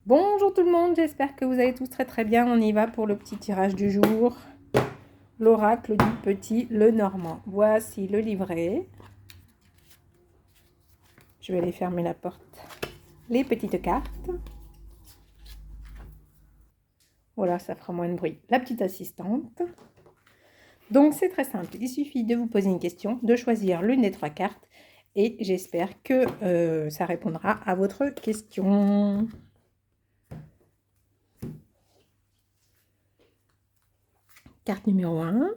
Bonjour tout le monde, j'espère que vous allez tous très bien. On y va pour le petit tirage du jour. L'oracle du petit Lenormand. Voici le livret. Je vais aller fermer la porte. Les petites cartes. Voilà, ça fera moins de bruit. La petite assistante. Donc c'est très simple. Il suffit de vous poser une question, de choisir l'une des trois cartes. Et j'espère que ça répondra à votre question. Carte numéro 1,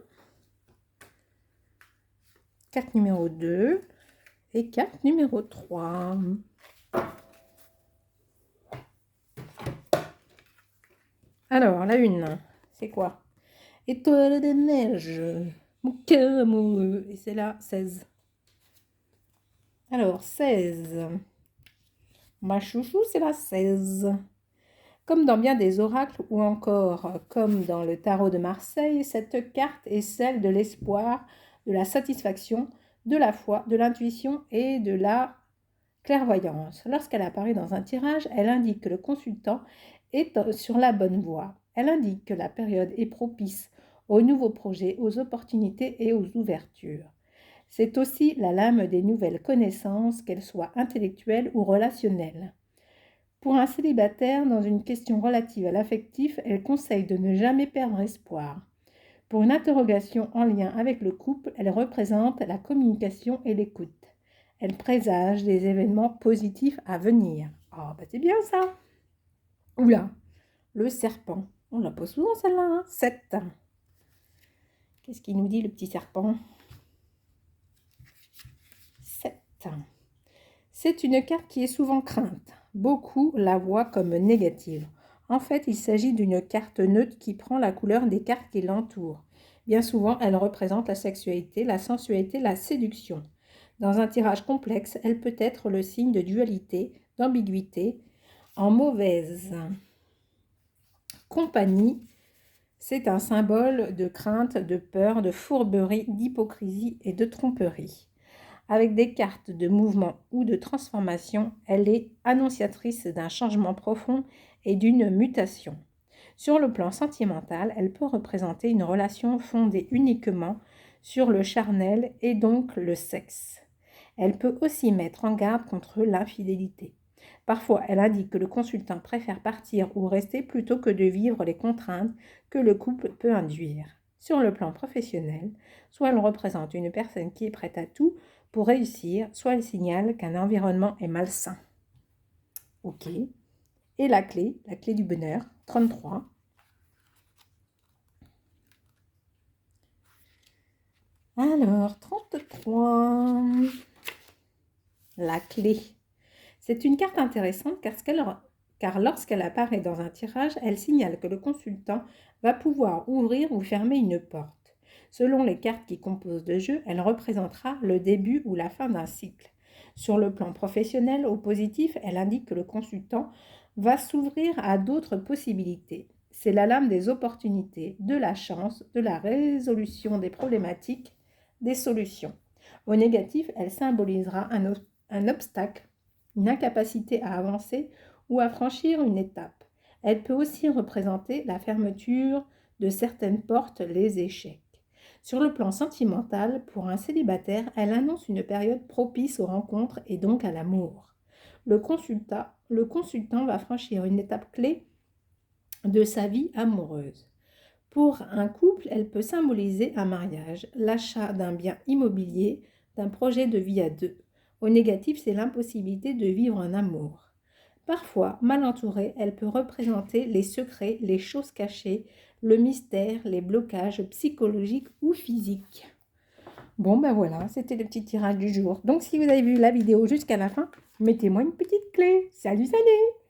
carte numéro 2 et carte numéro 3. Alors, la une, c'est quoi? Étoile de neige, mon cœur amoureux. Et c'est la 16. Alors, 16. Ma chouchou, c'est la 16. Comme dans bien des oracles ou encore comme dans le tarot de Marseille, cette carte est celle de l'espoir, de la satisfaction, de la foi, de l'intuition et de la clairvoyance. Lorsqu'elle apparaît dans un tirage, elle indique que le consultant est sur la bonne voie. Elle indique que la période est propice aux nouveaux projets, aux opportunités et aux ouvertures. C'est aussi la lame des nouvelles connaissances, qu'elles soient intellectuelles ou relationnelles. Pour un célibataire, dans une question relative à l'affectif, elle conseille de ne jamais perdre espoir. Pour une interrogation en lien avec le couple, elle représente la communication et l'écoute. Elle présage des événements positifs à venir. Ah, bah c'est bien ça. Oula, le serpent. On la pose souvent celle-là, hein. 7. Qu'est-ce qu'il nous dit le petit serpent? 7. C'est une carte qui est souvent crainte. Beaucoup la voient comme négative. En fait, il s'agit d'une carte neutre qui prend la couleur des cartes qui l'entourent. Bien souvent, elle représente la sexualité, la sensualité, la séduction. Dans un tirage complexe, elle peut être le signe de dualité, d'ambiguïté. En mauvaise compagnie, c'est un symbole de crainte, de peur, de fourberie, d'hypocrisie et de tromperie. Avec des cartes de mouvement ou de transformation, elle est annonciatrice d'un changement profond et d'une mutation. Sur le plan sentimental, elle peut représenter une relation fondée uniquement sur le charnel et donc le sexe. Elle peut aussi mettre en garde contre l'infidélité. Parfois, elle indique que le consultant préfère partir ou rester plutôt que de vivre les contraintes que le couple peut induire. Sur le plan professionnel, soit elle représente une personne qui est prête à tout pour réussir, soit elle signale qu'un environnement est malsain. Ok. Et la clé du bonheur, 33. Alors, 33. La clé. C'est une carte intéressante car lorsqu'elle apparaît dans un tirage, elle signale que le consultant va pouvoir ouvrir ou fermer une porte. Selon les cartes qui composent le jeu, elle représentera le début ou la fin d'un cycle. Sur le plan professionnel, au positif, elle indique que le consultant va s'ouvrir à d'autres possibilités. C'est la lame des opportunités, de la chance, de la résolution des problématiques, des solutions. Au négatif, elle symbolisera un obstacle, une incapacité à avancer ou à franchir une étape. Elle peut aussi représenter la fermeture de certaines portes, les échecs. Sur le plan sentimental, pour un célibataire, elle annonce une période propice aux rencontres et donc à l'amour. Le consultant va franchir une étape clé de sa vie amoureuse. Pour un couple, elle peut symboliser un mariage, l'achat d'un bien immobilier, d'un projet de vie à deux. Au négatif, c'est l'impossibilité de vivre un amour. Parfois, mal entourée, elle peut représenter les secrets, les choses cachées, le mystère, les blocages psychologiques ou physiques. Bon ben voilà, c'était le petit tirage du jour. Donc si vous avez vu la vidéo jusqu'à la fin, mettez-moi une petite clé. Salut, salut!